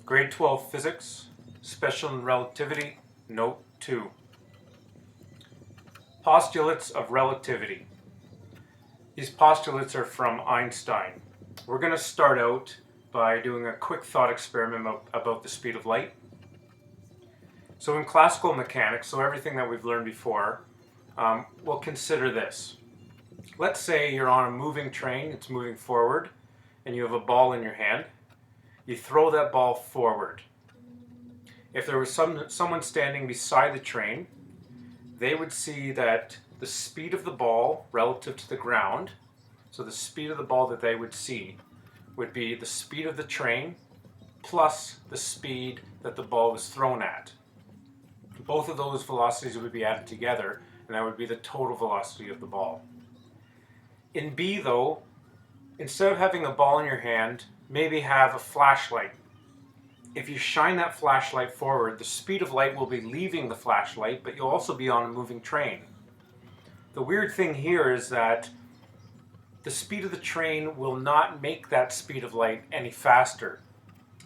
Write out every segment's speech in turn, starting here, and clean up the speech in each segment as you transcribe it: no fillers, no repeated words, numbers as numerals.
Grade 12 Physics, Special Relativity, Note 2. Postulates of Relativity. These postulates are from Einstein. We're going to start out by doing a quick thought experiment about the speed of light. So in classical mechanics, so everything that we've learned before, we'll consider this. Let's say you're on a moving train, it's moving forward, and you have a ball in your hand. You throw that ball forward. If there was someone standing beside the train, they would see that the speed of the ball relative to the ground, so the speed of the ball that they would see, would be the speed of the train plus the speed that the ball was thrown at. Both of those velocities would be added together, and that would be the total velocity of the ball. In B, though, instead of having a ball in your hand, maybe have a flashlight. If you shine that flashlight forward, the speed of light will be leaving the flashlight, but you'll also be on a moving train. The weird thing here is that the speed of the train will not make that speed of light any faster.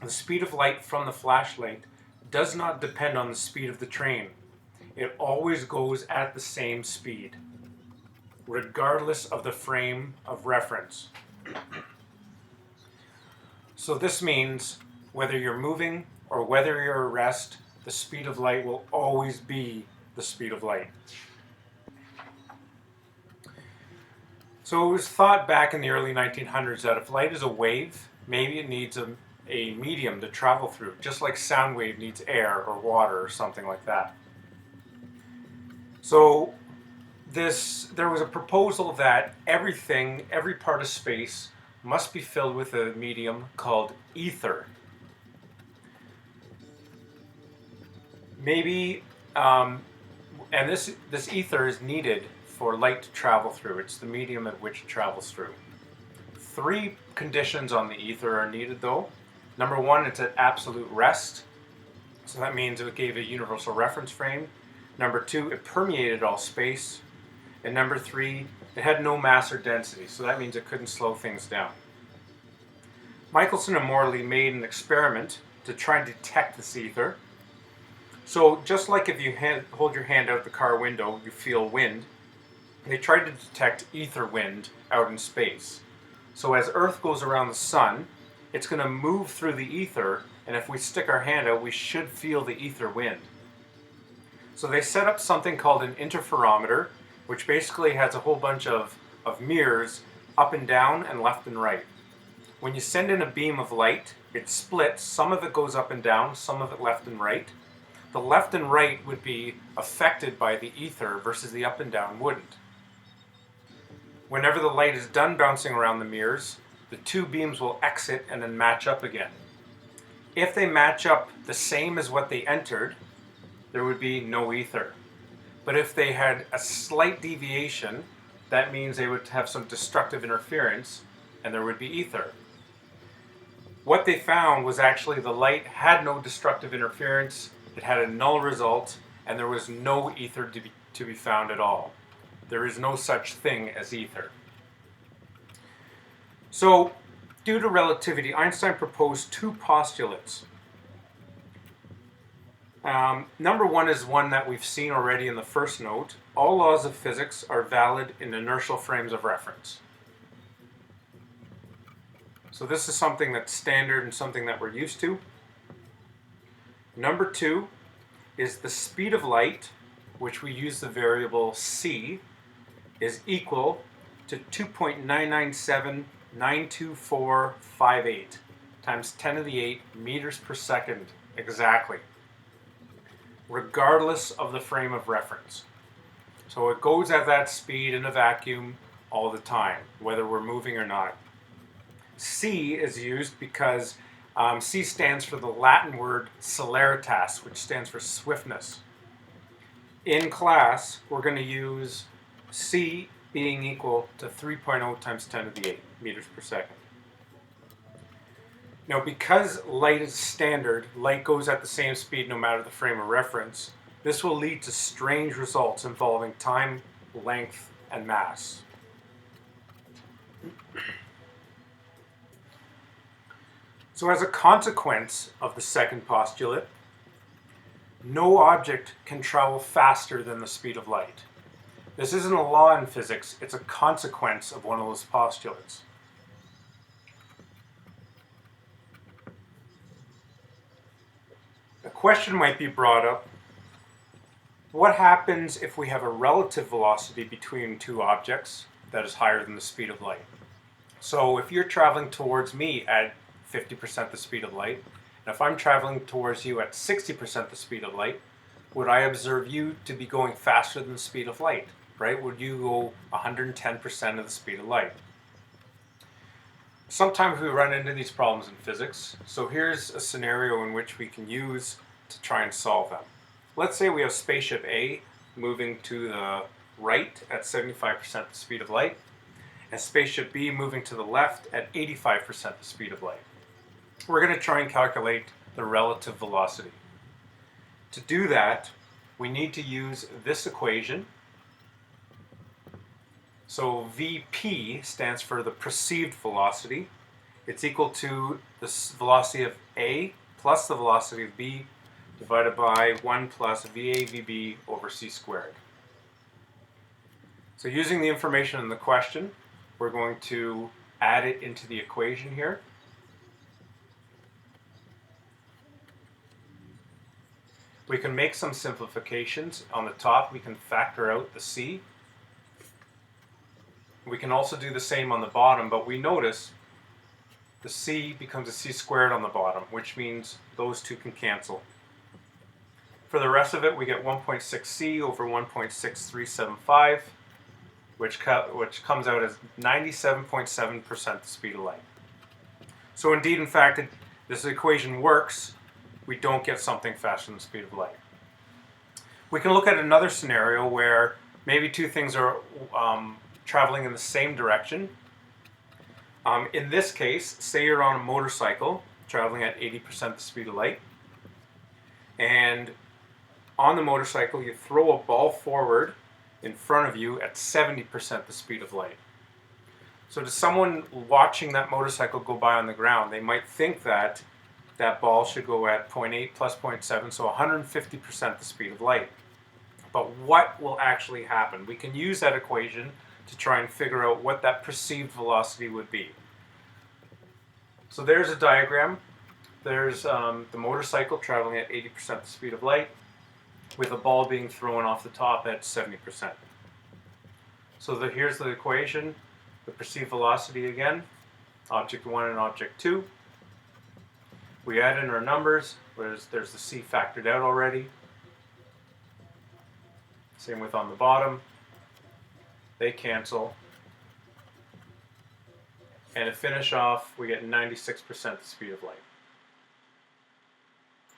The speed of light from the flashlight does not depend on the speed of the train. It always goes at the same speed, regardless of the frame of reference. So this means whether you're moving or whether you're at rest, the speed of light will always be the speed of light. So it was thought back in the early 1900s that if light is a wave, maybe it needs a medium to travel through, just like sound wave needs air or water or something like that. So there was a proposal that every part of space must be filled with a medium called ether. Maybe, and this ether is needed for light to travel through. It's the medium at which it travels through. 3 conditions on the ether are needed though. Number 1, it's at absolute rest. So that means it gave a universal reference frame. Number 2, it permeated all space. And number 3, it had no mass or density, so that means it couldn't slow things down. Michelson and Morley made an experiment to try and detect this ether. So just like if you hold your hand out the car window, you feel wind, they tried to detect ether wind out in space. So as Earth goes around the sun, it's going to move through the ether, and if we stick our hand out, we should feel the ether wind. So they set up something called an interferometer, which basically has a whole bunch of mirrors up and down and left and right. When you send in a beam of light, it splits. Some of it goes up and down, some of it left and right. The left and right would be affected by the ether versus the up and down wouldn't. Whenever the light is done bouncing around the mirrors, the 2 beams will exit and then match up again. If they match up the same as what they entered, there would be no ether. But if they had a slight deviation, that means they would have some destructive interference and there would be ether. What they found was actually the light had no destructive interference, it had a null result, and there was no ether to be found at all. There is no such thing as ether. So, due to relativity, Einstein proposed 2 postulates. Number 1 is one that we've seen already in the first note. All laws of physics are valid in inertial frames of reference. So this is something that's standard and something that we're used to. Number 2 is the speed of light, which we use the variable c, is equal to 2.9979248 times 10 to the 8 meters per second exactly, regardless of the frame of reference. So it goes at that speed in a vacuum all the time, whether we're moving or not. C is used because C stands for the Latin word celeritas, which stands for swiftness. In class, we're going to use C being equal to 3.0 times 10 to the 8 meters per second. Now, because light is standard, light goes at the same speed no matter the frame of reference, this will lead to strange results involving time, length, and mass. So as a consequence of the second postulate, no object can travel faster than the speed of light. This isn't a law in physics, it's a consequence of one of those postulates. A question might be brought up: what happens if we have a relative velocity between two objects that is higher than the speed of light? So if you're traveling towards me at 50% the speed of light, and if I'm traveling towards you at 60% the speed of light, would I observe you to be going faster than the speed of light, right? Would you go 110% of the speed of light? Sometimes we run into these problems in physics, so here's a scenario in which we can use to try and solve them. Let's say we have spaceship A moving to the right at 75% the speed of light, and spaceship B moving to the left at 85% the speed of light. We're going to try and calculate the relative velocity. To do that, we need to use this equation. So Vp stands for the perceived velocity. It's equal to the velocity of A plus the velocity of B divided by 1 plus VA VB over c squared. So using the information in the question, we're going to add it into the equation here. We can make some simplifications. On the top, we can factor out the c. We can also do the same on the bottom, but we notice the c becomes a c squared on the bottom, which means those two can cancel. For the rest of it, we get 1.6c over 1.6375, which comes out as 97.7% the speed of light. So indeed, in fact, this equation works. We don't get something faster than the speed of light. We can look at another scenario where maybe two things are traveling in the same direction. In this case, say you're on a motorcycle traveling at 80% the speed of light, and on the motorcycle you throw a ball forward in front of you at 70% the speed of light. So to someone watching that motorcycle go by on the ground, they might think that that ball should go at 0.8 plus 0.7, so 150% the speed of light. But what will actually happen? We can use that equation to try and figure out what that perceived velocity would be. So there's a diagram. There's the motorcycle traveling at 80% the speed of light, with a ball being thrown off the top at 70%. So here's the equation, the perceived velocity again, object 1 and object 2. We add in our numbers, there's the c factored out already. Same with on the bottom. They cancel. And to finish off, we get 96% the speed of light.